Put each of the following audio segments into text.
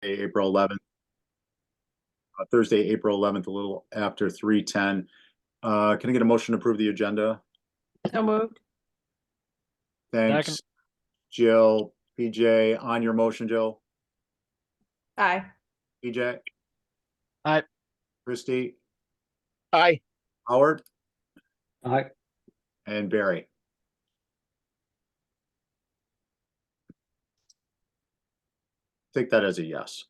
April 11th, Thursday, April 11th, a little after 3:10. Can I get a motion to approve the agenda? So moved. Thanks, Second. Jill. PJ, on your motion, Jill. Aye. PJ. Aye. Christie. Aye. Howard. Aye. And Barry. Take that as a yes.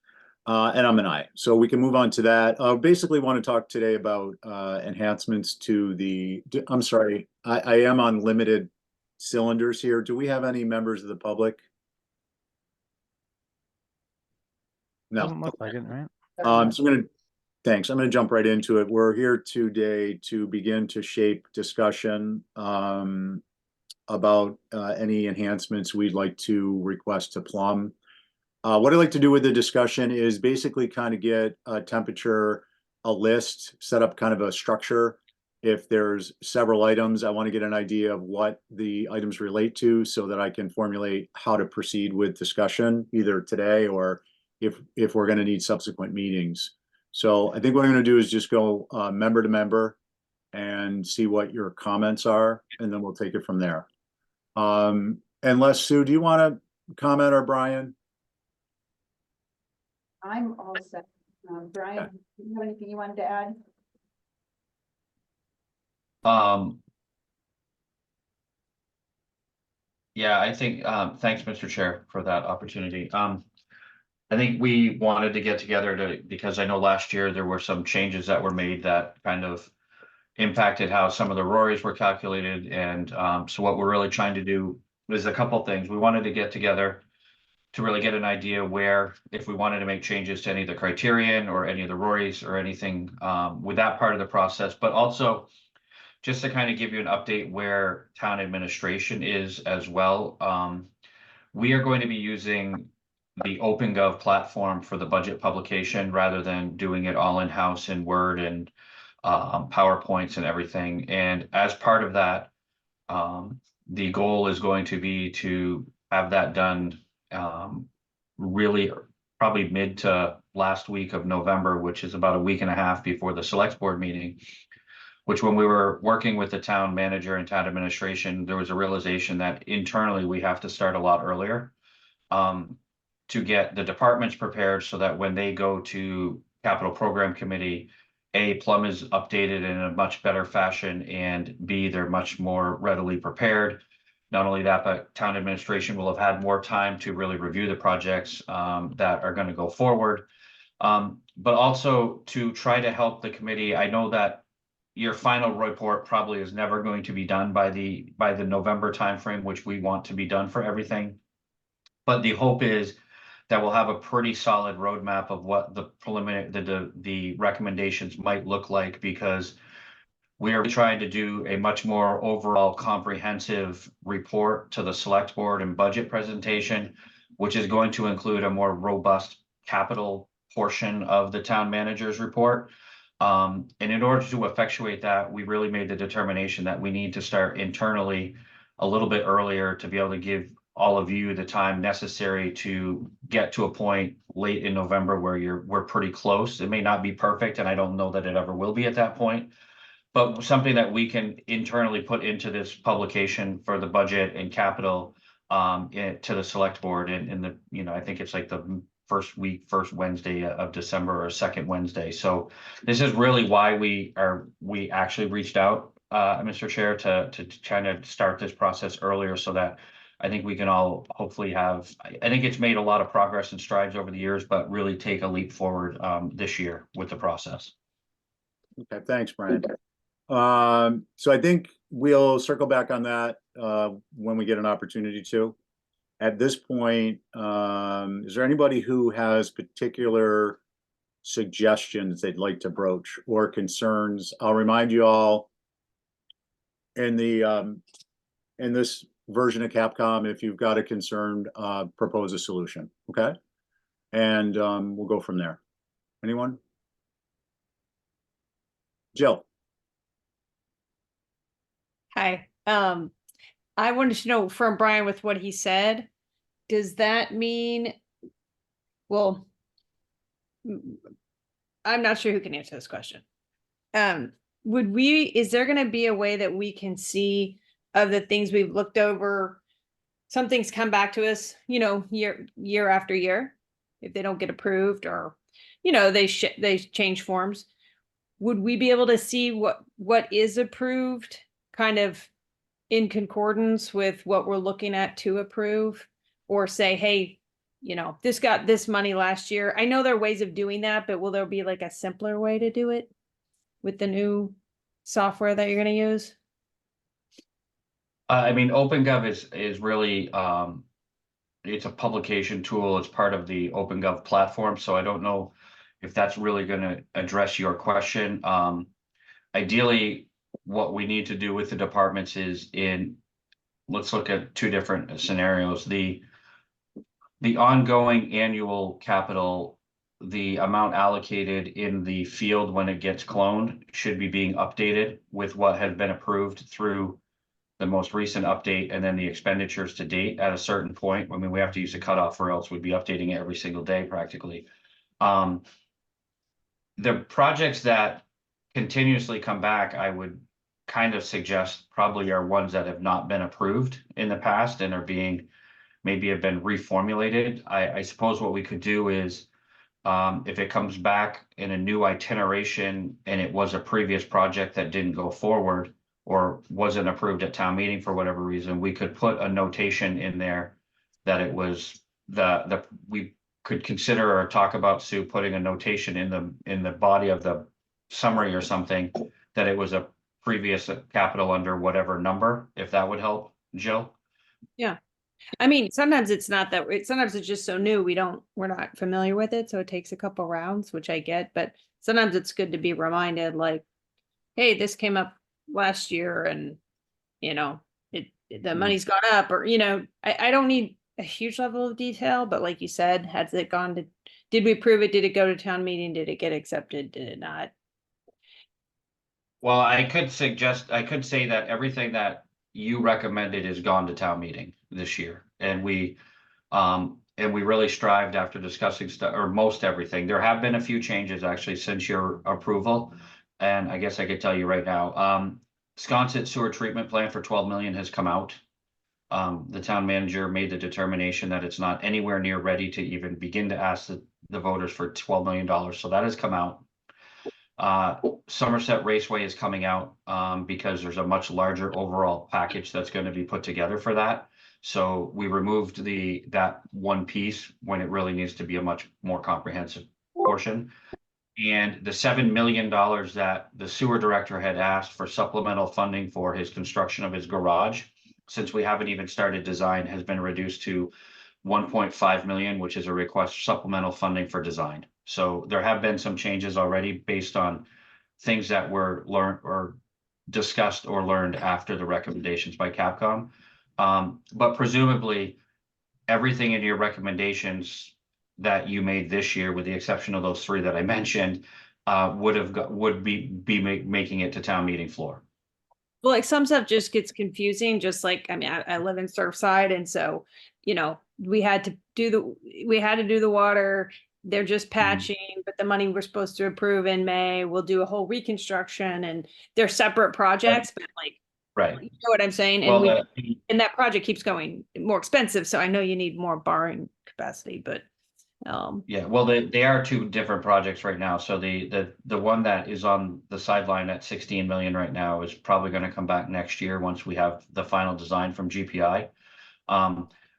And I'm an aye. So we can move on to that. Basically want to talk today about enhancements to the, I'm sorry, I am on limited cylinders here. Do we have any members of the public? Doesn't No. look like it, right? So thanks. I'm gonna jump right into it. We're here today to begin to shape discussion about any enhancements we'd like to request to Plum. What I'd like to do with the discussion is basically kind of get a temperature, a list, set up kind of a structure. If there's several items, I want to get an idea of what the items relate to so that I can formulate how to proceed with discussion either today or if we're going to need subsequent meetings. So I think what I'm going to do is just go member to member and see what your comments are, and then we'll take it from there. Unless Sue, do you want to comment, or Brian? I'm all set. Brian, do you have anything you wanted to add? Yeah, I think, thanks, Mr. Chair, for that opportunity. I think we wanted to get together because I know last year there were some changes that were made that kind of impacted how some of the RORIs were calculated. And so what we're really trying to do is a couple things. We wanted to get together to really get an idea where, if we wanted to make changes to any of the criterion or any of the RORIs or anything with that part of the process, but also just to kind of give you an update where town administration is as well. We are going to be using the OpenGov platform for the budget publication rather than doing it all in-house in Word and PowerPoints and everything. And as part of that, the goal is going to be to have that done really probably mid to last week of November, which is about a week and a half before the select board meeting, which when we were working with the town manager and town administration, there was a realization that internally we have to start a lot earlier to get the departments prepared so that when they go to capital program committee, A, Plum is updated in a much better fashion, and B, they're much more readily prepared. Not only that, but town administration will have had more time to really review the projects that are going to go forward. But also to try to help the committee. I know that your final report probably is never going to be done by the November timeframe, which we want to be done for everything. But the hope is that we'll have a pretty solid roadmap of what the preliminary, the recommendations might look like, because we are trying to do a much more overall comprehensive report to the select board and budget presentation, which is going to include a more robust capital portion of the town manager's report. And in order to effectuate that, we really made the determination that we need to start internally a little bit earlier to be able to give all of you the time necessary to get to a point late in November where we're pretty close. It may not be perfect, and I don't know that it ever will be at that point, but something that we can internally put into this publication for the budget and capital to the select board. And I think it's like the first Wednesday of December or second Wednesday. So this is really why we actually reached out, Mr. Chair, to try to start this process earlier, so that I think we can all hopefully have, I think it's made a lot of progress and strides over the years, but really take a leap forward this year with the process. Okay, thanks, Brian. So I think we'll circle back on that when we get an opportunity to. At this point, is there anybody who has particular suggestions they'd like to broach or concerns? I'll remind you all in this version of Capcom, if you've got a concern, propose a solution. Okay, and we'll go from there. Anyone? Jill. Hi. I wanted to know from Brian with what he said, does that mean, well, I'm not sure who can answer this question. Is there gonna be a way that we can see of the things we've looked over? Some things come back to us, year after year, if they don't get approved or, they change forms. Would we be able to see what is approved kind of in concordance with what we're looking at to approve? Or say, hey, this got this money last year. I know there are ways of doing that, but will there be like a simpler way to do it with the new software that you're gonna use? I mean, OpenGov is really, it's a publication tool. It's part of the OpenGov platform, so I don't know if that's really gonna address your question. Ideally, what we need to do with the departments is let's look at two different scenarios. The ongoing annual capital, the amount allocated in the field when it gets cloned should be being updated with what has been approved through the most recent update, and then the expenditures to date at a certain point. I mean, we have to use a cutoff or else we'd be updating it every single day practically. The projects that continuously come back, I would kind of suggest probably are ones that have not been approved in the past and are maybe have been reformulated. I suppose what we could do is, if it comes back in a new itineration and it was a previous project that didn't go forward or wasn't approved at town meeting for whatever reason, we could put a notation in there that it was we could consider or talk about, Sue, putting a notation in the body of the summary or something that it was a previous capital under whatever number, if that would help, Jill. Yeah. I mean, sometimes it's not that, sometimes it's just so new, we're not familiar with it, so it takes a couple rounds, which I get, but sometimes it's good to be reminded, like, hey, this came up last year and, the money's gone up, or, I don't need a huge level of detail, but like you said, did we approve it? Did it go to town meeting? Did it get accepted? Did it not? Well, I could say that everything that you recommended has gone to town meeting this year. And we really strived after discussing or most everything. There have been a few changes actually since your approval. And I guess I could tell you right now, Sconset sewer treatment plan for 12 million has come out. The town manager made the determination that it's not anywhere near ready to even begin to ask the voters for $12 million. So that has come out. Somerset Raceway is coming out because there's a much larger overall package that's going to be put together for that. So we removed that one piece when it really needs to be a much more comprehensive portion. And the $7 million that the sewer director had asked for supplemental funding for his construction of his garage, since we haven't even started design, has been reduced to 1.5 million, which is a request for supplemental funding for design. So there have been some changes already based on things that were learned or discussed or learned after the recommendations by Capcom. But presumably everything in your recommendations that you made this year, with the exception of those three that I mentioned, would be making it to town meeting floor. Well, like some stuff just gets confusing, just like, I mean, I live in Surfside, and so, we had to do the water. They're just patching, but the money we're supposed to approve in May, we'll do a whole reconstruction, and they're separate projects, but like, Right. you know what I'm saying? Well, And that project keeps going more expensive, so I know you need more borrowing capacity, but yeah, well, they are two different projects right now. So the one that is on the sideline at 16 million right now is probably going to come back next year once we have the final design from GPI.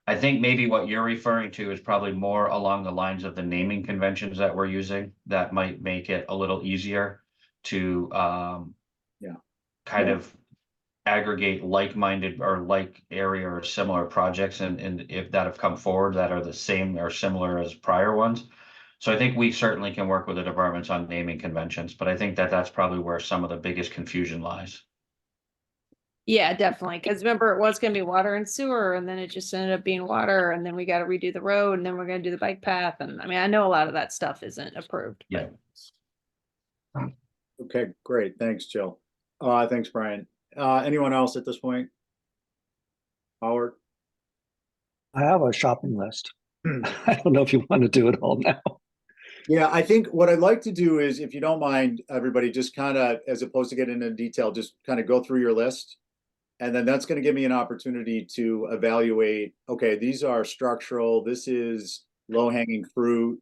I think maybe what you're referring to is probably more along the lines of the naming conventions that we're using that might make it a little easier to kind of aggregate like-minded or like area or similar projects, and if that have come forward that are the same or similar as prior ones. So I think we certainly can work with the departments on naming conventions, but I think that that's probably where some of the biggest confusion lies. yeah, definitely. Because remember, it was going to be water and sewer, and then it just ended up being water, and then we got to redo the road, and then we're going to do the bike path. And I mean, I know a lot of that stuff isn't approved. Yeah. Okay, great. Thanks, Jill. Thanks, Brian. Anyone else at this point? Howard? I have a shopping list. I don't know if you want to do it all now. Yeah, I think what I'd like to do is, if you don't mind, everybody, just kind of, as opposed to getting into detail, just kind of go through your list. And then that's going to give me an opportunity to evaluate, okay, these are structural, this is low-hanging fruit.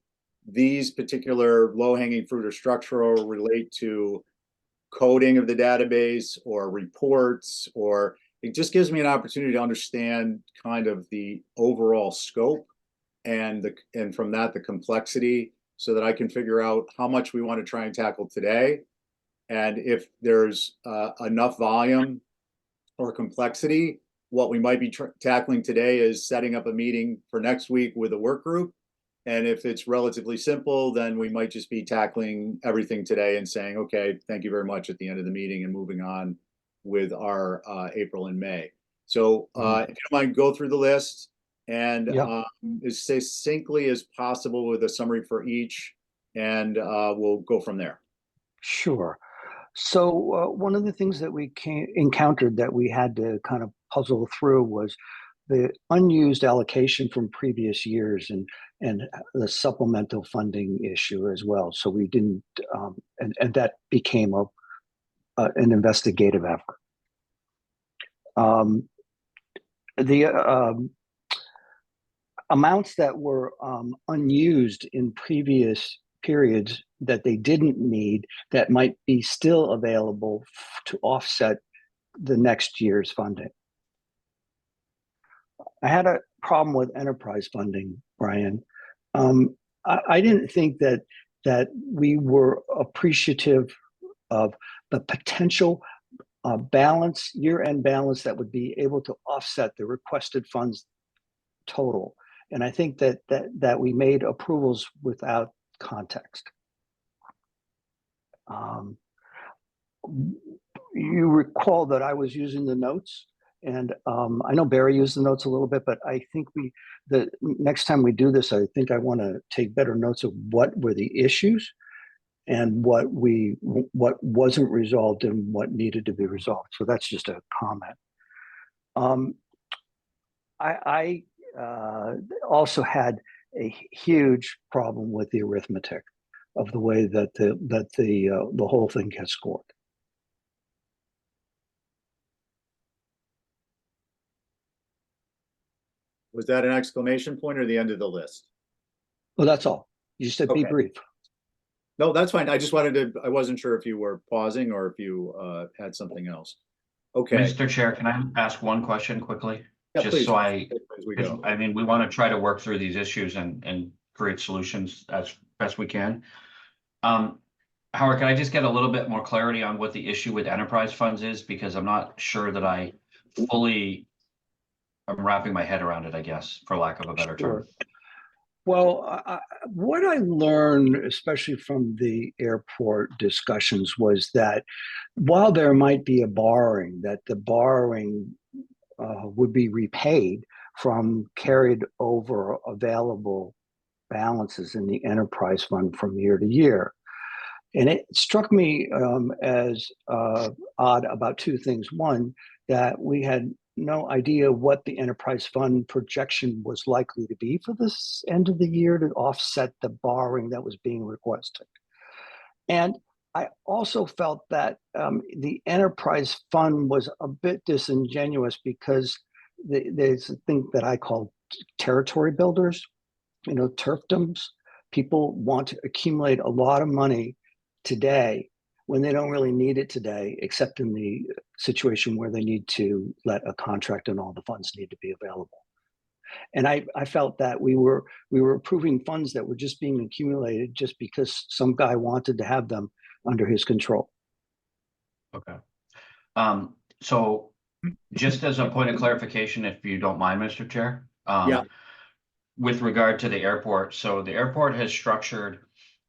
These particular low-hanging fruit or structural relate to coding of the database or reports, or it just gives me an opportunity to understand kind of the overall scope and from that the complexity, so that I can figure out how much we want to try and tackle today. And if there's enough volume or complexity, what we might be tackling today is setting up a meeting for next week with a work group. And if it's relatively simple, then we might just be tackling everything today and saying, okay, thank you very much at the end of the meeting, and moving on with our April and May. So if you don't mind, go through the list and Yeah. as succinctly as possible with a summary for each, and we'll go from there. Sure. So one of the things that we encountered that we had to kind of puzzle through was the unused allocation from previous years, and the supplemental funding issue as well. So we didn't, and that became an investigative effort. The amounts that were unused in previous periods that they didn't need, that might be still available to offset the next year's funding. I had a problem with enterprise funding, Brian. I didn't think that we were appreciative of the potential balance, year-end balance, that would be able to offset the requested funds total. And I think that we made approvals without context. You recall that I was using the notes, and I know Barry used the notes a little bit, but I think the next time we do this, I think I want to take better notes of what were the issues and what wasn't resolved and what needed to be resolved. So that's just a comment. I also had a huge problem with the arithmetic of the way that the whole thing gets scored. Was that an exclamation point or the end of the list? Well, that's all. You said be Okay. brief. No, that's fine. I just wanted to, I wasn't sure if you were pausing or if you had something else. Okay. Mr. Chair, can I ask one question quickly? Yeah, Just please. so As we go. I mean, we want to try to work through these issues and create solutions as best we can. Howard, can I just get a little bit more clarity on what the issue with enterprise funds is? Because I'm not sure that I fully am wrapping my head around it, I guess, for lack of a better term. Sure. Well, what I learned, especially from the airport discussions, was that while there might be a borrowing, that the borrowing would be repaid from carried over available balances in the enterprise fund from year to year. And it struck me as odd about two things. One, that we had no idea what the enterprise fund projection was likely to be for this end of the year to offset the borrowing that was being requested. And I also felt that the enterprise fund was a bit disingenuous, because there's a thing that I call territory builders, turfdoms. People want to accumulate a lot of money today when they don't really need it today, except in the situation where they need to let a contract and all the funds need to be available. And I felt that we were approving funds that were just being accumulated just because some guy wanted to have them under his control. Okay. So just as a point of clarification, if you don't mind, Mr. Chair. Yeah. With regard to the airport, so the airport has structured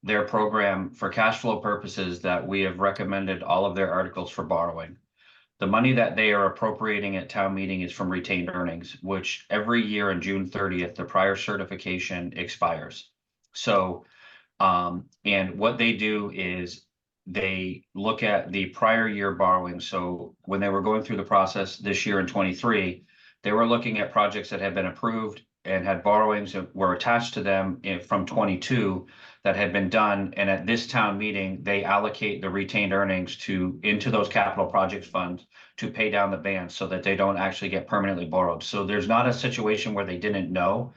their program for cash flow purposes that we have recommended all of their articles for borrowing. The money that they are appropriating at town meeting is from retained earnings, which every year on June 30th, the prior certification expires. So, and what they do is they look at the prior year borrowing. So when they were going through the process this year in 23, they were looking at projects that had been approved and had borrowings that were attached to them from 22 that had been done. And at this town meeting, they allocate the retained earnings into those capital projects funds to pay down the bans so that they don't actually get permanently borrowed. So there's not a situation where they didn't know.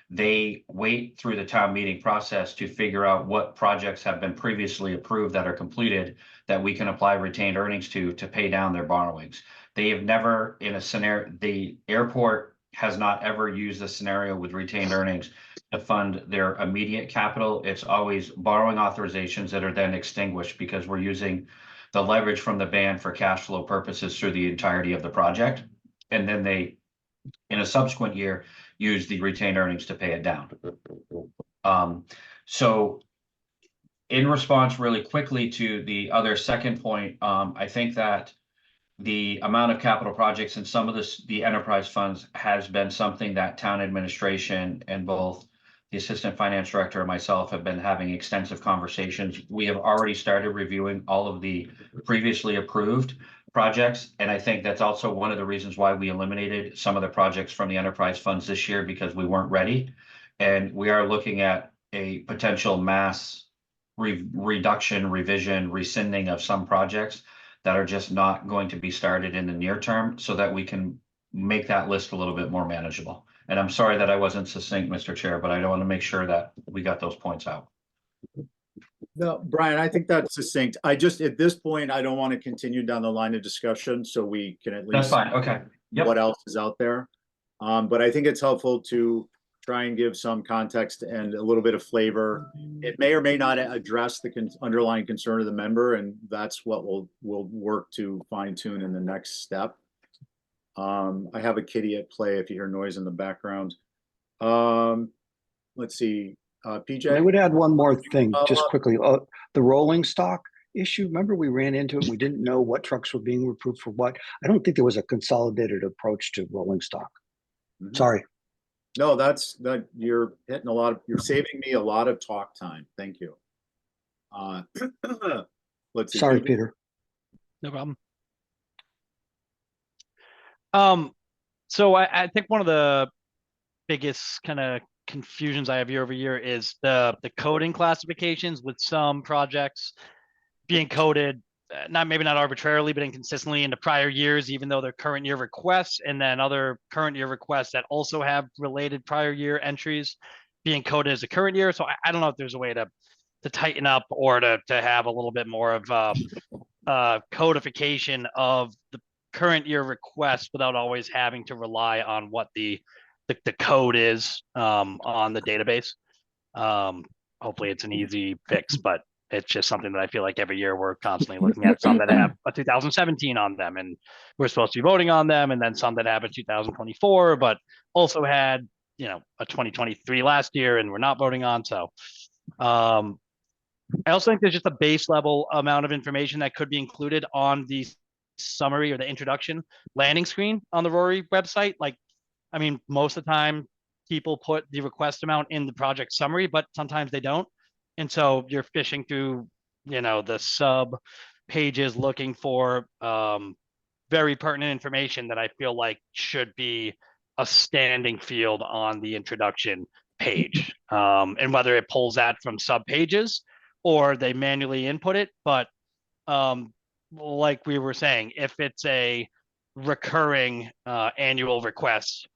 They wait through the town meeting process to figure out what projects have been previously approved that are completed that we can apply retained earnings to pay down their borrowings. They have never, in a scenario, the airport has not ever used a scenario with retained earnings to fund their immediate capital. It's always borrowing authorizations that are then extinguished because we're using the leverage from the ban for cash flow purposes through the entirety of the project. And then they, in a subsequent year, use the retained earnings to pay it down. So in response really quickly to the other second point, I think that the amount of capital projects in some of the enterprise funds has been something that town administration and both the assistant finance director and myself have been having extensive conversations. We have already started reviewing all of the previously approved projects. And I think that's also one of the reasons why we eliminated some of the projects from the enterprise funds this year, because we weren't ready. And we are looking at a potential mass reduction, revision, rescinding of some projects that are just not going to be started in the near term so that we can make that list a little bit more manageable. And I'm sorry that I wasn't succinct, Mr. Chair, but I want to make sure that we got those points out. No, Brian, I think that's succinct. I just, at this point, I don't want to continue down the line of discussion, so we can at That's least fine. Okay. Yep. what else is out there. But I think it's helpful to try and give some context and a little bit of flavor. It may or may not address the underlying concern of the member, and that's what we'll work to fine tune in the next step. I have a kitty at play if you hear noise in the background. Let's see, PJ? I would add one more thing, just Uh, quickly. The rolling stock issue, remember we ran into it, and we didn't know what trucks were being approved for what? I don't think there was a consolidated approach to rolling stock. Mhm. Sorry. No, you're hitting you're saving me a lot of talk time. Thank you. Let's see. Sorry, PJ? Peter. No problem. So I think one of the biggest kind of confusions I have year over year is the coding classifications, with some projects being coded maybe not arbitrarily, but inconsistently into prior years, even though they're current year requests, and then other current year requests that also have related prior year entries being coded as a current year. So I don't know if there's a way to tighten up or to have a little bit more of codification of the current year request without always having to rely on what the code is on the database. Hopefully it's an easy fix, but it's just something that I feel like every year we're constantly looking at some that have a 2017 on them, and we're supposed to be voting on them, and then some that have a 2024, but also had, a 2023 last year and we're not voting on. So I also think there's just a base level amount of information that could be included on the summary or the introduction landing screen on the Rory website. Most of the time people put the request amount in the project summary, but sometimes they don't. And so you're fishing through, the sub pages looking for very pertinent information that I feel like should be a standing field on the introduction page. And whether it pulls that from sub pages or they manually input it. But like we were saying, if it's a recurring annual request,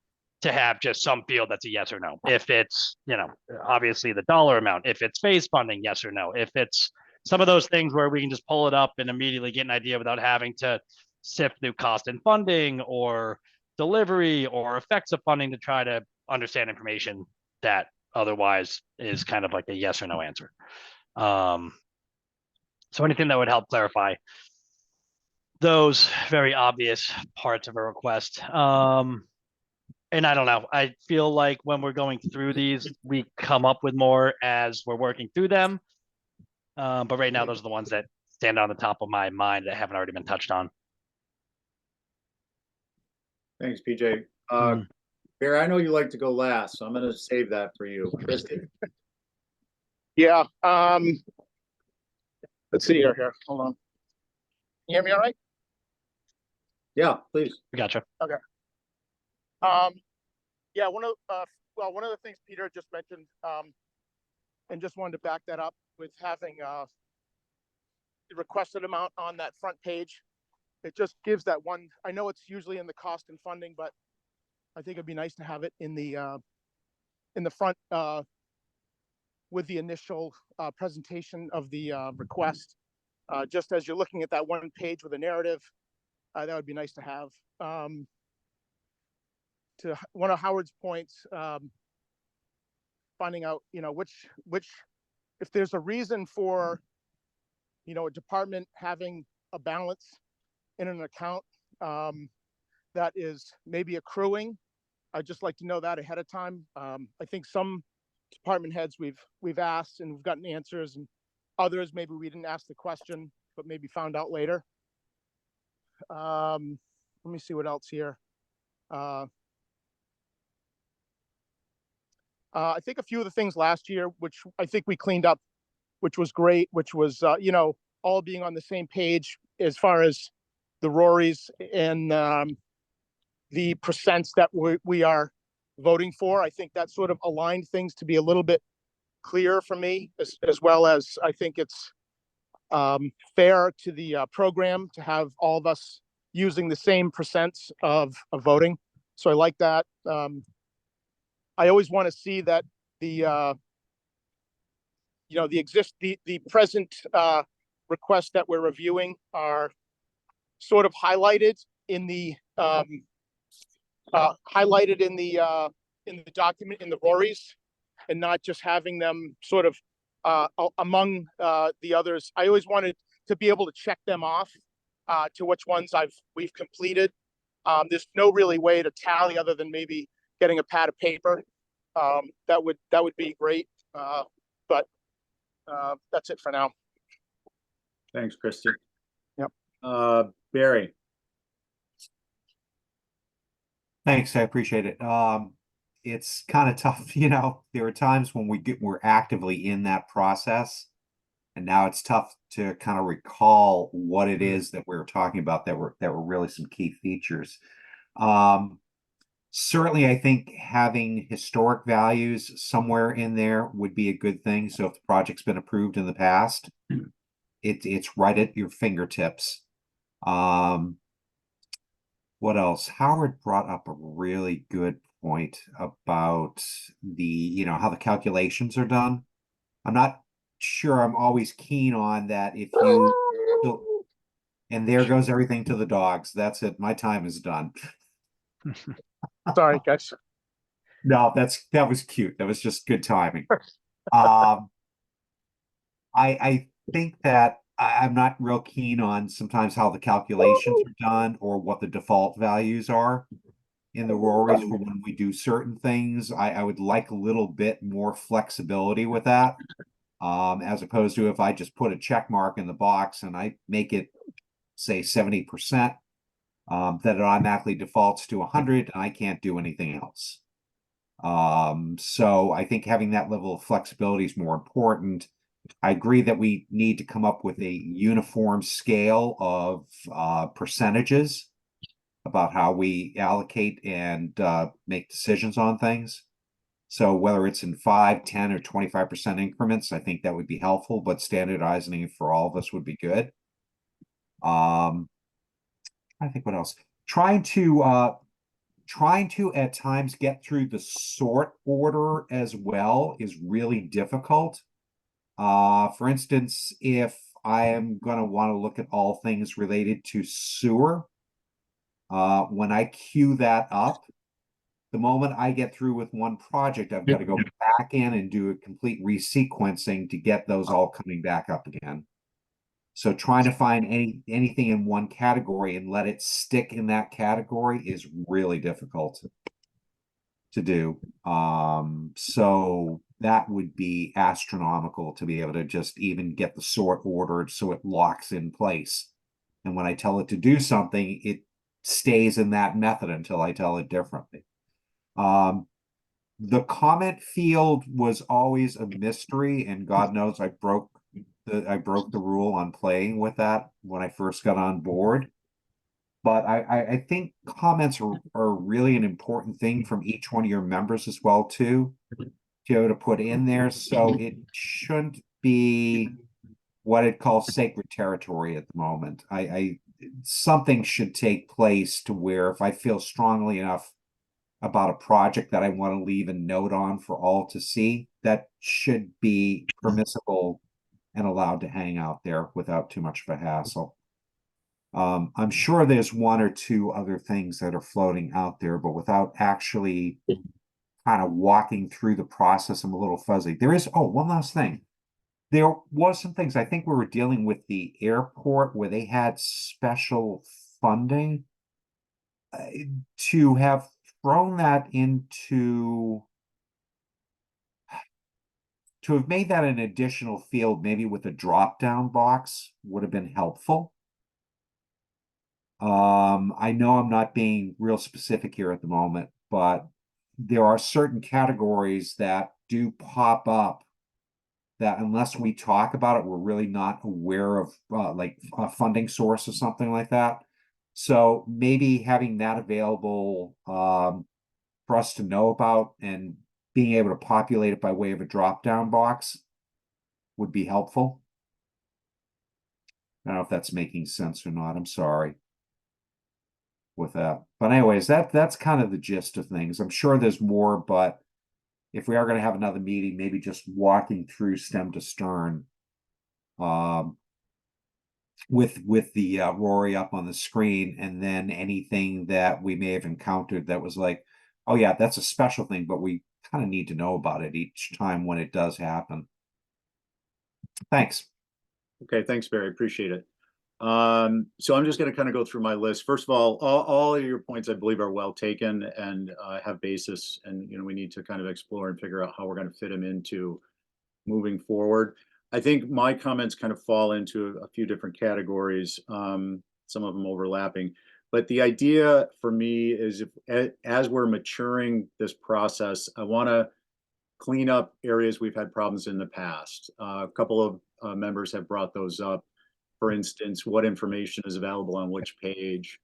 to have just some field that's a yes or no. If it's, obviously the dollar amount, if it's phase funding, yes or no. If it's some of those things where we can just pull it up and immediately get an idea without having to sift through cost and funding or delivery or effects of funding to try to understand information that otherwise is kind of like a yes or no answer. So anything that would help clarify those very obvious parts of a request. And I don't know, I feel like when we're going through these, we come up with more as we're working through them. But right now, those are the ones that stand on the top of my mind that haven't already been touched on. Thanks, PJ. Barry, I know you like to go last, so I'm going to save that for you. Christie? Yeah. Let's see here. Hold on. You hear me all right? Yeah, please. We gotcha. Yeah, one of well, one of the things Peter just mentioned, and just wanted to back that up with having the requested amount on that front page. It just gives that one. I know it's usually in the cost and funding, but I think it'd be nice to have it in the front with the initial presentation of the request. Just as you're looking at that one page with a narrative, that would be nice to have. To one of Howard's points, finding out, which if there's a reason for, a department having a balance in an account that is maybe accruing, I'd just like to know that ahead of time. I think some department heads we've asked and we've gotten answers, and others maybe we didn't ask the question but maybe found out later. Let me see what else here. I think a few of the things last year, which I think we cleaned up, which was great, which was, all being on the same page as far as the Rorys and the percents that we are voting for. I think that sort of aligned things to be a little bit clearer for me, as well as I think it's fair to the program to have all of us using the same percents of voting. So I like that. I always want to see that the present requests that we're reviewing are sort of highlighted in the document in the Rorys, and not just having them sort of among the others. I always wanted to be able to check them off to which ones we've completed. There's no really way to tally other than maybe getting a pad of paper. That would be great. But that's it for now. Thanks, Christie. Yep. Barry. Thanks, I appreciate it. It's kind of tough, there are times when we're actively in that process, and now it's tough to kind of recall what it is that we were talking about that were really some key features. Certainly, I think having historic values somewhere in there would be a good thing. So if the project's been approved in the past, it's right at your fingertips. What else? Howard brought up a really good point about the, how the calculations are done. I'm not sure I'm always keen on that. If you, and there goes everything to the dogs. That's it. My time is done. Sorry, guys. No, that was cute. That was just good timing. I think that I'm not real keen on sometimes how the calculations are done or what the default values are in the Rorys for when we do certain things. I would like a little bit more flexibility with that, as opposed to if I just put a check mark in the box and I make it say 70%, that it automatically defaults to 100 and I can't do anything else. So I think having that level of flexibility is more important. I agree that we need to come up with a uniform scale of percentages about how we allocate and make decisions on things. So whether it's in 5, 10, or 25% increments, I think that would be helpful, but standardizing it for all of us would be good. I think what else? Trying to at times get through the sort order as well is really difficult. For instance, if I am going to want to look at all things related to sewer, when I queue that up, the moment I get through with one project, I've got to go back in and do a complete resequencing to get those all coming back up again. So trying to find anything in one category and let it stick in that category is really difficult to do. So that would be astronomical to be able to just even get the sort ordered so it locks in place. And when I tell it to do something, it stays in that method until I tell it differently. The comment field was always a mystery, and God knows I broke the rule on playing with that when I first got on board. But I think comments are really an important thing from each one of your members as well, too. To be able to put in there, so it shouldn't be what it calls sacred territory at the moment. Something should take place to where if I feel strongly enough about a project that I want to leave a note on for all to see, that should be permissible and allowed to hang out there without too much of a hassle. I'm sure there's one or two other things that are floating out there, but without actually kind of walking through the process, I'm a little fuzzy. There is, oh, one last thing. There was some things, I think we were dealing with the airport where they had special funding to have thrown that into, to have made that an additional field, maybe with a drop-down box would have been helpful. I know I'm not being real specific here at the moment, but there are certain categories that do pop up that unless we talk about it, we're really not aware of, like a funding source or something like that. So maybe having that available, for us to know about and being able to populate it by way of a drop-down box would be helpful. I don't know if that's making sense or not. I'm sorry with that. But anyways, that's kind of the gist of things. I'm sure there's more, but if we are going to have another meeting, maybe just walking through stem to stern, with the Rory up on the screen, and then anything that we may have encountered that was like, oh yeah, that's a special thing, but we kind of need to know about it each time when it does happen. Thanks. Okay, thanks, Barry. Appreciate it. So I'm just going to kind of go through my list. First of all of your points I believe are well taken and have basis, and we need to kind of explore and figure out how we're going to fit them into moving forward. I think my comments kind of fall into a few different categories, some of them overlapping. But the idea for me is, as we're maturing this process, I want to clean up areas we've had problems in the past. A couple of members have brought those up. For instance, what information is available on which page?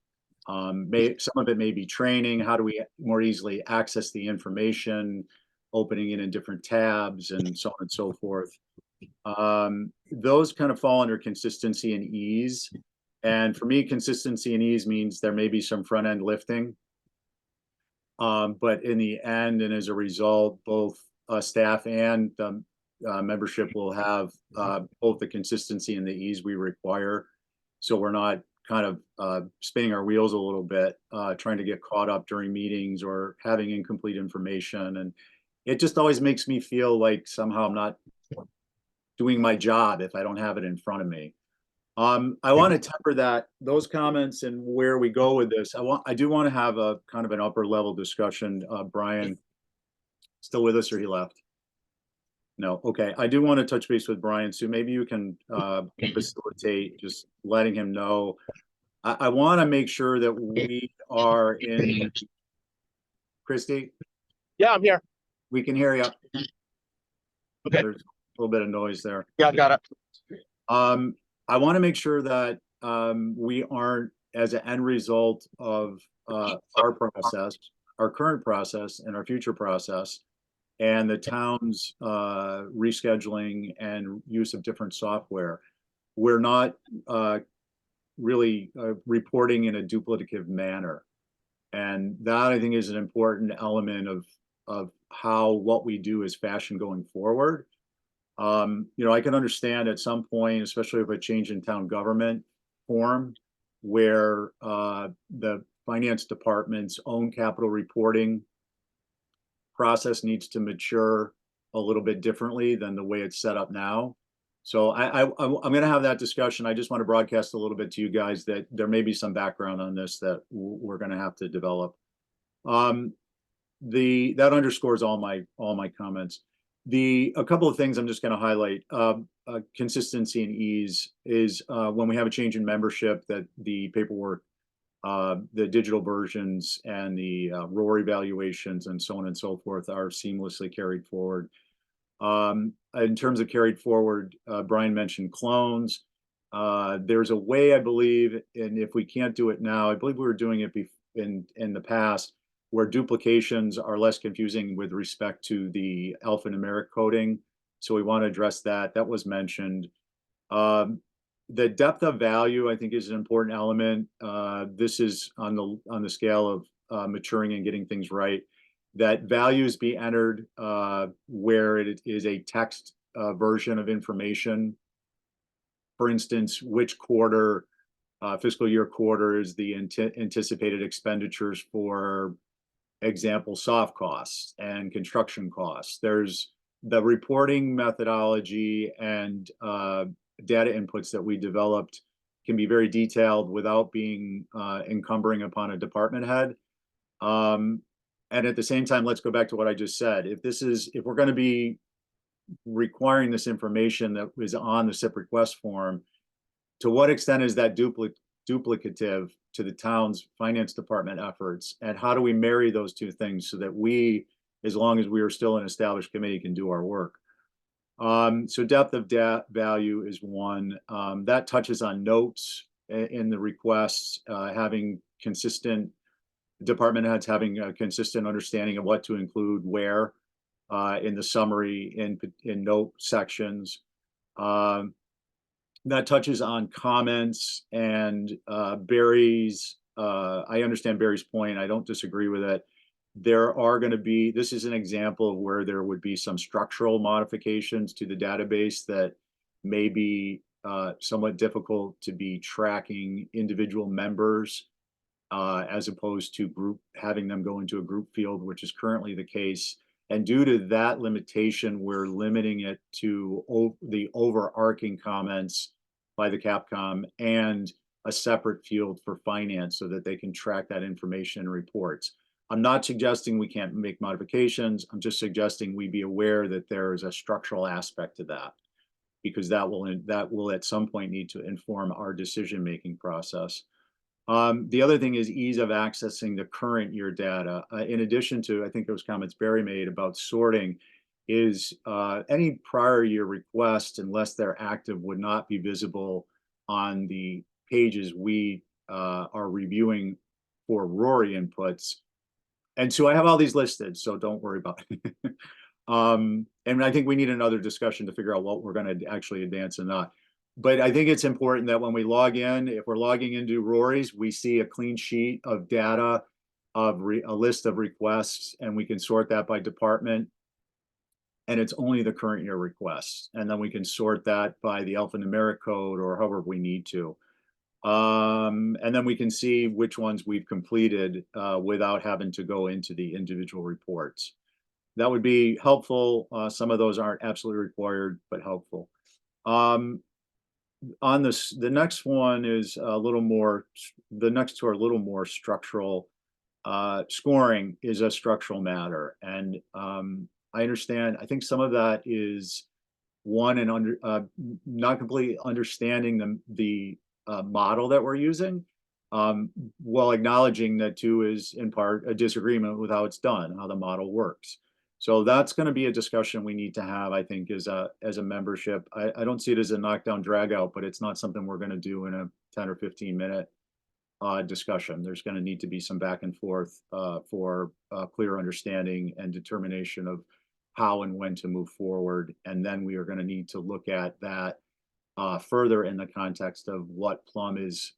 Some of it may be training. How do we more easily access the information, opening it in different tabs, and so on and so forth. Those kind of fall under consistency and ease. And for me, consistency and ease means there may be some front end lifting. But in the end, and as a result, both staff and membership will have both the consistency and the ease we require. So we're not kind of spinning our wheels a little bit, trying to get caught up during meetings or having incomplete information. And it just always makes me feel like somehow I'm not doing my job if I don't have it in front of me. I want to temper those comments and where we go with this. I do want to have a kind of an upper level discussion. Brian, still with us or he left? No. Okay. I do want to touch base with Brian. So maybe you can facilitate just letting him know. I want to make sure that we are in. Christy? Yeah, I'm here. We can hear you. Okay. There's a little bit of noise there. Yeah, I got it. I want to make sure that we aren't, as an end result of our process, our current process and our future process, and the town's rescheduling and use of different software, we're not really reporting in a duplicative manner. And that, I think, is an important element of how what we do is fashioned going forward. I can understand at some point, especially with a change in town government form, where the finance department's own capital reporting process needs to mature a little bit differently than the way it's set up now. So I'm going to have that discussion. I just want to broadcast a little bit to you guys that there may be some background on this that we're going to have to develop. That underscores all my comments. A couple of things I'm just going to highlight. Consistency and ease is when we have a change in membership, that the paperwork, the digital versions and the ROAR evaluations and so on and so forth are seamlessly carried forward. In terms of carried forward, Brian mentioned clones. There's a way, I believe, and if we can't do it now, I believe we were doing it in the past, where duplications are less confusing with respect to the alphanumeric coding. So we want to address that. That was mentioned. The depth of value, I think, is an important element. This is on the scale of maturing and getting things right. That values be entered where it is a text version of information. For instance, which quarter, fiscal year quarter, is the anticipated expenditures for example, soft costs and construction costs. There's the reporting methodology and data inputs that we developed can be very detailed without being encumbering upon a department head. And at the same time, let's go back to what I just said. If we're going to be requiring this information that is on the SIP request form, to what extent is that duplicative to the town's finance department efforts? And how do we marry those two things so that we, as long as we are still an established committee, can do our work? So depth of value is one. That touches on notes in the requests, having consistent department heads having a consistent understanding of what to include where in the summary, in note sections. That touches on comments and Barry's, I understand Barry's point. I don't disagree with it. There are going to be, this is an example of where there would be some structural modifications to the database that may be somewhat difficult to be tracking individual members as opposed to having them go into a group field, which is currently the case. And due to that limitation, we're limiting it to the overarching comments by the Capcom and a separate field for finance so that they can track that information in reports. I'm not suggesting we can't make modifications. I'm just suggesting we be aware that there is a structural aspect to that, because that will at some point need to inform our decision-making process. The other thing is ease of accessing the current year data. In addition to, I think those comments Barry made about sorting, is any prior year request, unless they're active, would not be visible on the pages we are reviewing for Rory inputs. And so I have all these listed, so don't worry about it. And I think we need another discussion to figure out what we're going to actually advance and not. But I think it's important that when we log in, if we're logging into Rory's, we see a clean sheet of data, of a list of requests, and we can sort that by department. And it's only the current year requests. And then we can sort that by the alphanumeric code or however we need to. And then we can see which ones we've completed without having to go into the individual reports. That would be helpful. Some of those aren't absolutely required, but helpful. On this, the next one is a little more, the next two are a little more structural. Scoring is a structural matter. And I understand, I think some of that is one, and not completely understanding the model that we're using, while acknowledging that two is in part a disagreement with how it's done, how the model works. So that's going to be a discussion we need to have, I think, as a membership. I don't see it as a knockdown drag out, but it's not something we're going to do in a 10 or 15 minute discussion. There's going to need to be some back and forth for clear understanding and determination of how and when to move forward. And then we are going to need to look at that further in the context of what Plum is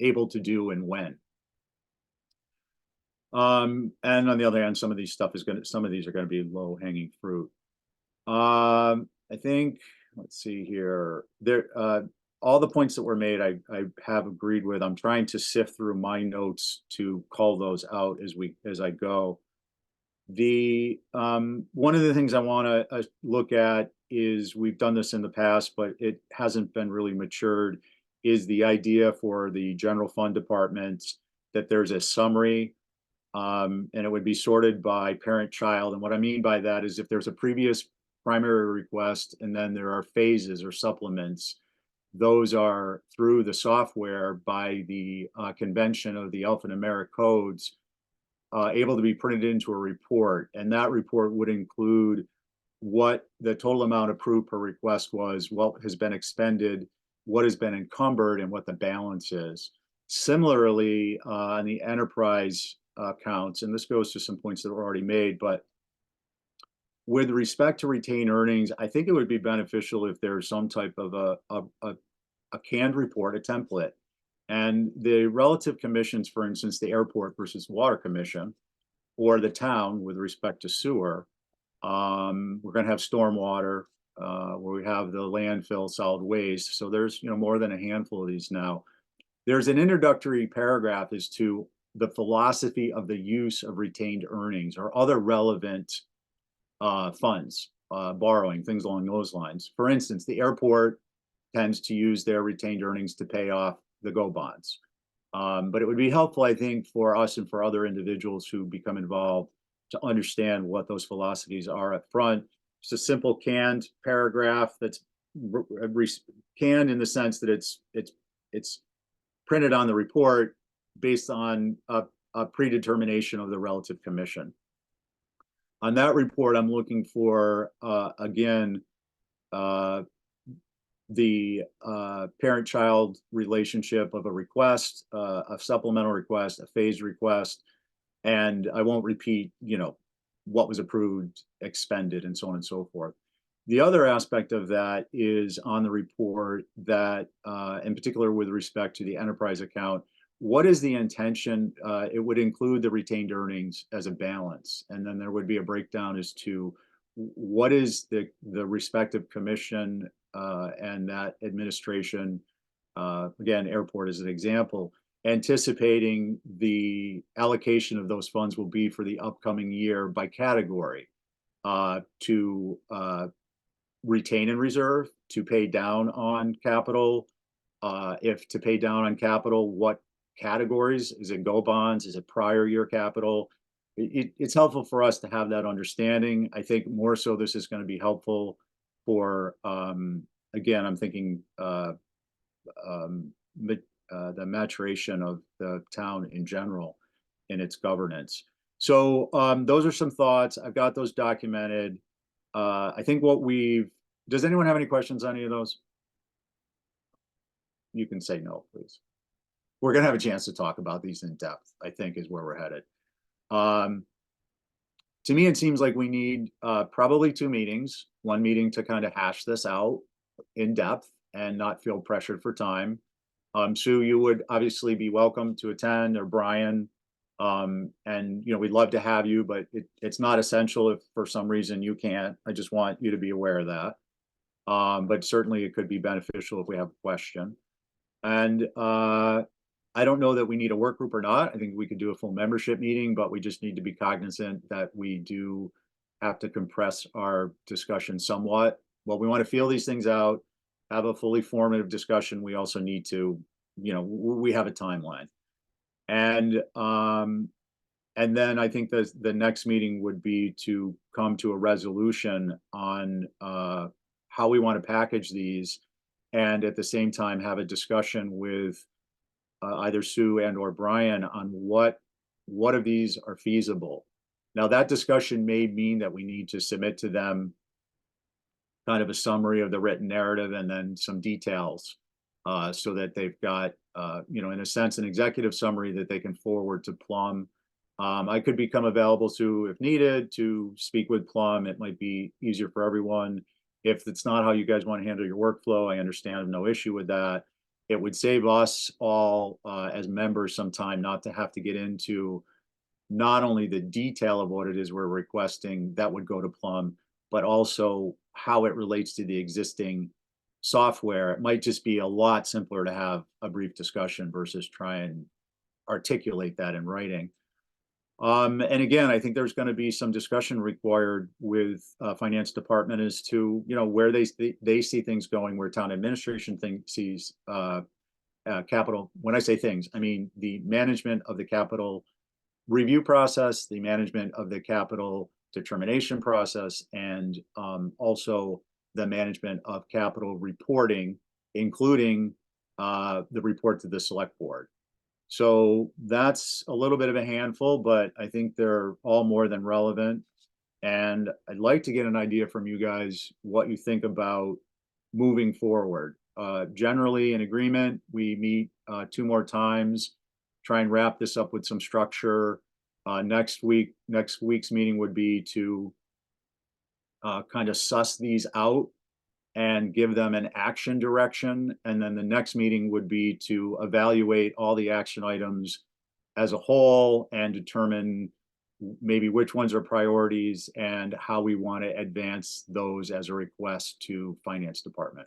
able to do and when. And on the other hand, some of these are going to be low hanging fruit. I think, let's see here, all the points that were made, I have agreed with. I'm trying to sift through my notes to call those out as I go. One of the things I want to look at is, we've done this in the past, but it hasn't been really matured, is the idea for the general fund departments that there's a summary, and it would be sorted by parent-child. And what I mean by that is, if there's a previous primary request and then there are phases or supplements, those are through the software by the convention of the alphanumeric codes, able to be printed into a report. And that report would include what the total amount approved per request was, what has been expended, what has been encumbered and what the balance is. Similarly, on the enterprise accounts, and this goes to some points that were already made, but with respect to retained earnings, I think it would be beneficial if there's some type of a canned report, a template, and the relative commissions, for instance, the airport versus water commission, or the town with respect to sewer. We're going to have stormwater, where we have the landfill, solid waste. So there's, more than a handful of these now. There's an introductory paragraph as to the philosophy of the use of retained earnings or other relevant funds, borrowing, things along those lines. For instance, the airport tends to use their retained earnings to pay off the GO bonds. But it would be helpful, I think, for us and for other individuals who become involved to understand what those philosophies are up front. It's a simple canned paragraph that's canned in the sense that it's printed on the report based on a predetermination of the relative commission. On that report, I'm looking for, again, the parent-child relationship of a request, a supplemental request, a phased request, and I won't repeat, what was approved, expended, and so on and so forth. The other aspect of that is on the report that, in particular with respect to the enterprise account, what is the intention? It would include the retained earnings as a balance, and then there would be a breakdown as to what is the respective commission and that administration, again, airport as an example, anticipating the allocation of those funds will be for the upcoming year by category, to retain and reserve, to pay down on capital. If to pay down on capital, what categories? Is it GO bonds? Is it prior year capital? It's helpful for us to have that understanding. I think more so this is going to be helpful for, again, I'm thinking the maturation of the town in general in its governance. So those are some thoughts. I've got those documented. I think does anyone have any questions on any of those? You can say no, please. We're going to have a chance to talk about these in depth, I think, is where we're headed. To me, it seems like we need probably 2 meetings, one meeting to kind of hash this out in depth and not feel pressured for time. Sue, you would obviously be welcome to attend, or Brian. And, we'd love to have you, but it's not essential if for some reason you can't. I just want you to be aware of that. But certainly it could be beneficial if we have a question. And I don't know that we need a work group or not. I think we could do a full membership meeting, but we just need to be cognizant that we do have to compress our discussion somewhat. Well, we want to feel these things out, have a fully formative discussion. We also need to, we have a timeline. And then I think the next meeting would be to come to a resolution on how we want to package these, and at the same time have a discussion with either Sue and or Brian on what of these are feasible. Now that discussion may mean that we need to submit to them kind of a summary of the written narrative and then some details, so that they've got, in a sense, an executive summary that they can forward to Plum. I could become available to, if needed, to speak with Plum. It might be easier for everyone. If it's not how you guys want to handle your workflow, I understand, no issue with that. It would save us all as members some time not to have to get into not only the detail of what it is we're requesting that would go to Plum, but also how it relates to the existing software. It might just be a lot simpler to have a brief discussion versus try and articulate that in writing. And again, I think there's going to be some discussion required with finance department as to, where they see things going, where town administration sees capital. When I say things, I mean the management of the capital review process, the management of the capital determination process, and also the management of capital reporting, including the report to the select board. So that's a little bit of a handful, but I think they're all more than relevant. And I'd like to get an idea from you guys what you think about moving forward. generally in agreement. We meet 2 more times, try and wrap this up with some structure. Next week's meeting would be to kind of suss these out and give them an action direction. And then the next meeting would be to evaluate all the action items as a whole and determine maybe which ones are priorities and how we want to advance those as a request to Finance Department.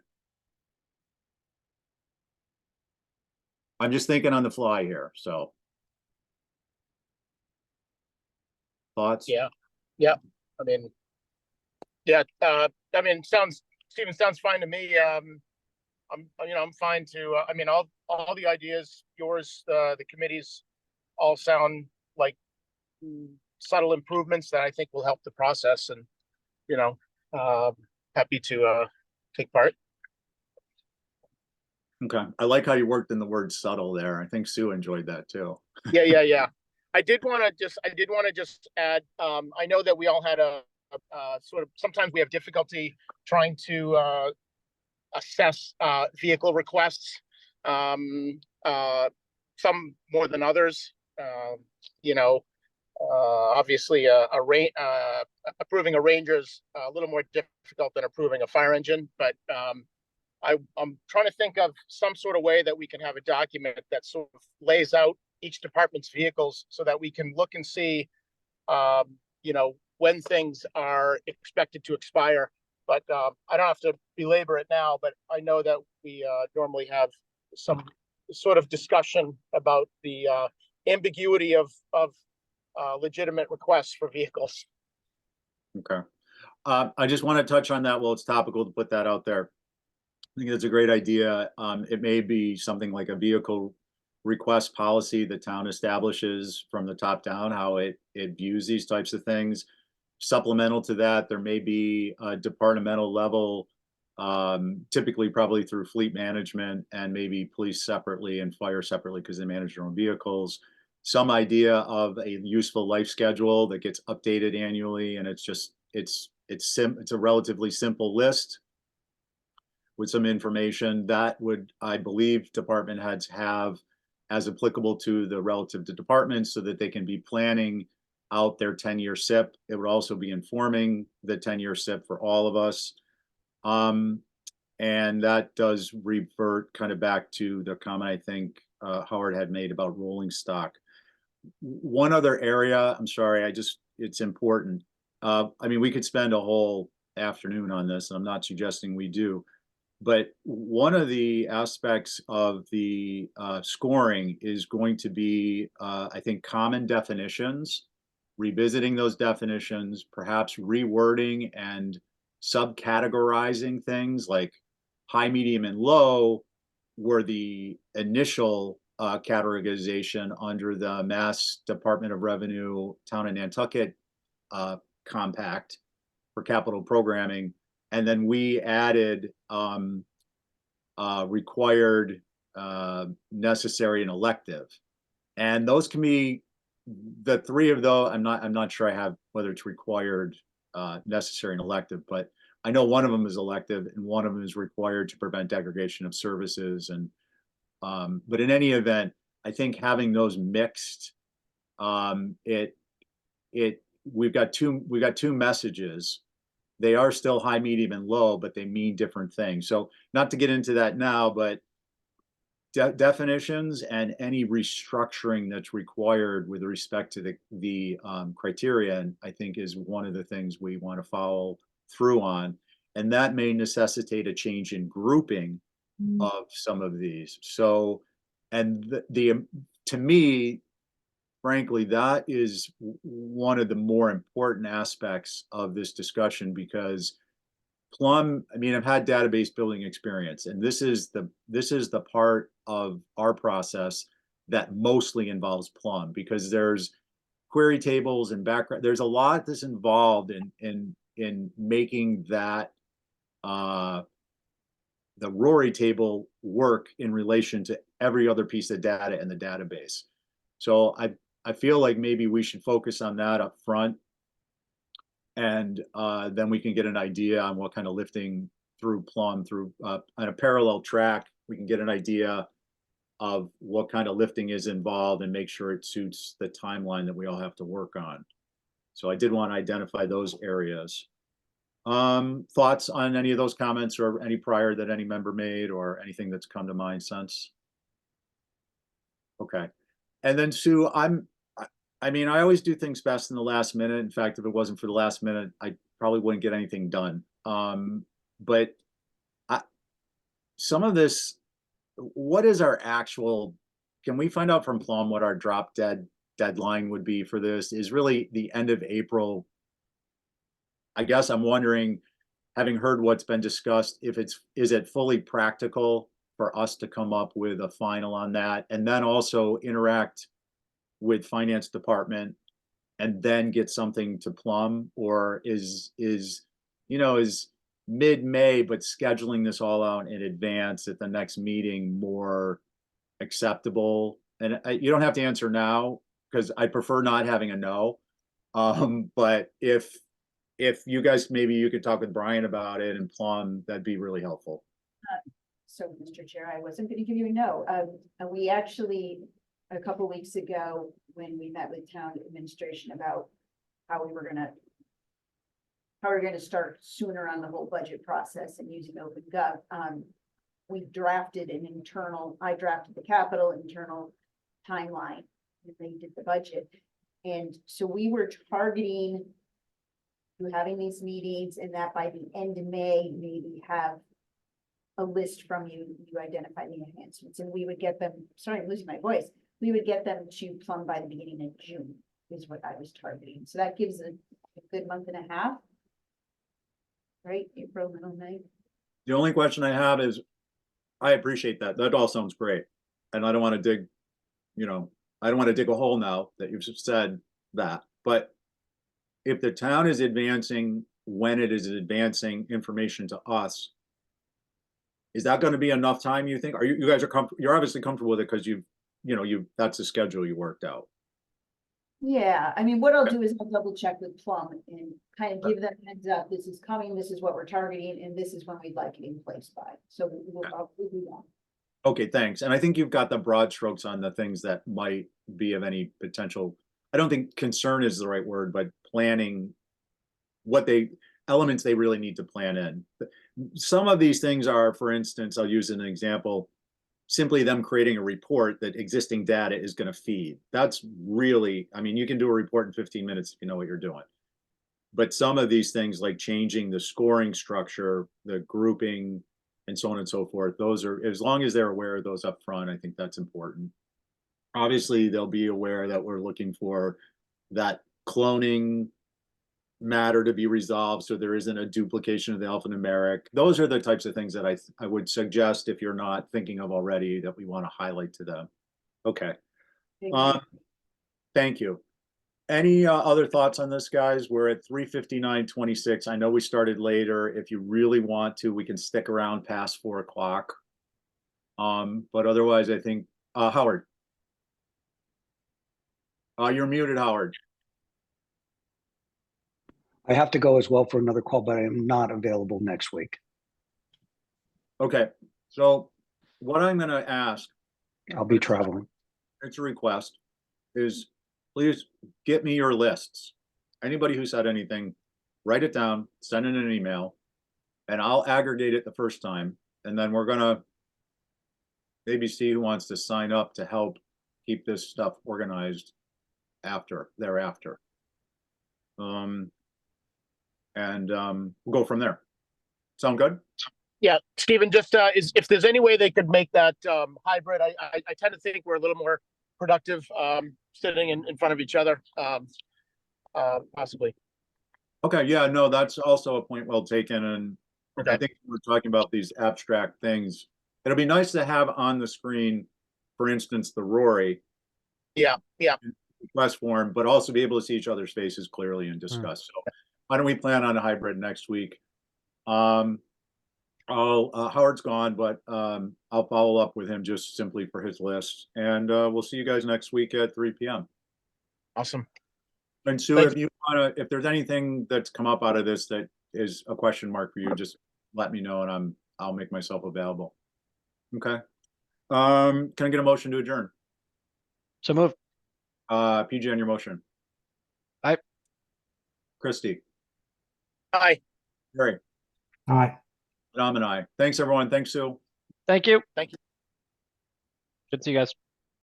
I'm just thinking on the fly here, so. Thoughts? Yeah. I mean, yeah, I mean, Steven, sounds fine to me. I'm fine to, I mean, all the ideas, yours, the committees all sound like subtle improvements that I think will help the process, and, happy to, take part. Okay, I like how you worked in the word subtle there. I think Sue enjoyed that too. Yeah. I did want to just add, I know that we all had a sort of, sometimes we have difficulty trying to assess vehicle requests, some more than others. Obviously approving a Ranger is a little more difficult than approving a fire engine, but I'm trying to think of some sort of way that we can have a document that sort of lays out each department's vehicles so that we can look and see, when things are expected to expire. But I don't have to belabor it now, but I know that we normally have some sort of discussion about the ambiguity of legitimate requests for vehicles. Okay. I just want to touch on that while it's topical to put that out there. I think that's a great idea. It may be something like a vehicle request policy the town establishes from the top down, how it views these types of things. Supplemental to that, there may be a departmental level, typically probably through fleet management and maybe police separately and fire separately because they manage their own vehicles. Some idea of a useful life schedule that gets updated annually, and it's a relatively simple list with some information that would, I believe, department heads have as applicable to the relative to departments so that they can be planning out their 10-year SIP. It would also be informing the 10-year SIP for all of us. And that does revert kind of back to the comment I think Howard had made about rolling stock. One other area, I'm sorry, it's important. I mean, we could spend a whole afternoon on this, and I'm not suggesting we do. But one of the aspects of the scoring is going to be, I think, common definitions, revisiting those definitions, perhaps rewording and subcategorizing things like high, medium, and low were the initial categorization under the Mass Department of Revenue Town of Nantucket compact for capital programming. And then we added required, necessary, and elective. And those can be the three of those. I'm not sure I have whether it's required, necessary, and elective, but I know one of them is elective and one of them is required to prevent degradation of services. And but in any event, I think having those mixed, we've got two messages. They are still high, medium, and low, but they mean different things. So not to get into that now, but definitions and any restructuring that's required with respect to the criteria, I think is one of the things we want to follow through on. And that may necessitate a change in grouping of some of these. So, and to me, frankly, that is one of the more important aspects of this discussion, because Plum, I mean, I've had database building experience, and this is the part of our process that mostly involves Plum, because there's query tables and background. There's a lot that's involved in making that the Rory table work in relation to every other piece of data in the database. So I feel like maybe we should focus on that up front, and then we can get an idea on what kind of lifting through Plum, through, on a parallel track. We can get an idea of what kind of lifting is involved and make sure it suits the timeline that we all have to work on. So I did want to identify those areas. Thoughts on any of those comments or any prior that any member made or anything that's come to mind since? Okay. And then Sue, I mean, I always do things best in the last minute. In fact, if it wasn't for the last minute, I probably wouldn't get anything done. But some of this, what is our actual, can we find out from Plum what our drop dead deadline would be for this? Is really the end of April. I guess I'm wondering, having heard what's been discussed, if is it fully practical for us to come up with a final on that and then also interact with finance department and then get something to Plum? Or is mid-May, but scheduling this all out in advance at the next meeting more acceptable? And you don't have to answer now because I prefer not having a no. But if you guys, maybe you could talk with Brian about it and Plum, that'd be really helpful. So, Mr. Chair, I wasn't gonna give you a no. We actually, a couple weeks ago, when we met with town administration about how we were gonna start sooner on the whole budget process and using OpenGov, we drafted I drafted the capital internal timeline, and they did the budget. And so we were targeting having these meetings, and that by the end of May, maybe have a list from you identify the enhancements, and we would get them, sorry, I'm losing my voice. We would get them to Plum by the beginning of June is what I was targeting. So that gives a good month and a half. Right, April, middle, May. The only question I have is, I appreciate that. That all sounds great. And I don't want to dig, I don't want to dig a hole now that you've said that. But if the town is advancing, when it is advancing information to us, is that going to be enough time, you think? Are you guys are comfortable? You're obviously comfortable with it because that's the schedule you worked out. Yeah, I mean, what I'll do is I'll double check with Plum and kind of give them a heads up. This is coming, this is what we're targeting, and this is when we'd like it in place by. So we'll do that. Okay, thanks. And I think you've got the broad strokes on the things that might be of any potential. I don't think concern is the right word, but planning elements they really need to plan in. Some of these things are, for instance, I'll use an example, simply them creating a report that existing data is going to feed. That's really, I mean, you can do a report in 15 minutes if you know what you're doing. But some of these things like changing the scoring structure, the grouping, and so on and so forth, those are, as long as they're aware of those up front, I think that's important. Obviously, they'll be aware that we're looking for that cloning matter to be resolved so there isn't a duplication of the alphanumeric. Those are the types of things that I would suggest, if you're not thinking of already, that we want to highlight to them. Okay. Thank you. Any other thoughts on this, guys? We're at 3:59:26. I know we started later. If you really want to, we can stick around past 4 o'clock. But otherwise, I think Howard. You're muted, Howard. I have to go as well for another call, but I am not available next week. Okay, so what I'm going to ask, I'll be traveling. it's a request, is please get me your lists. Anybody who said anything, write it down, send it in an email, and I'll aggregate it the first time. And then we're going to maybe see who wants to sign up to help keep this stuff organized thereafter. We'll go from there. Sound good? Yeah, Stephen, just if there's any way they could make that hybrid, I tend to think we're a little more productive sitting in front of each other, possibly. Okay, yeah, no, that's also a point well taken. And Okay. I think we're talking about these abstract things. It'll be nice to have on the screen, for instance, the Rory. Yeah. Request form, but also be able to see each other's faces clearly and discuss. So why don't we plan on a hybrid next week? Howard's gone, but I'll follow up with him just simply for his list. And we'll see you guys next week at 3 p.m. Awesome. And Sue, Thank if you want to, if there's anything that's come up out of this that is a question mark for you, just let me know and I'll make myself available. Okay. Can I get a motion to adjourn? So move. PJ on your motion. Aye. Christie, Aye. Harry, Aye. Dom and I. Thanks, everyone. Thanks, Sue. Thank you. Thank you. Good to see you guys.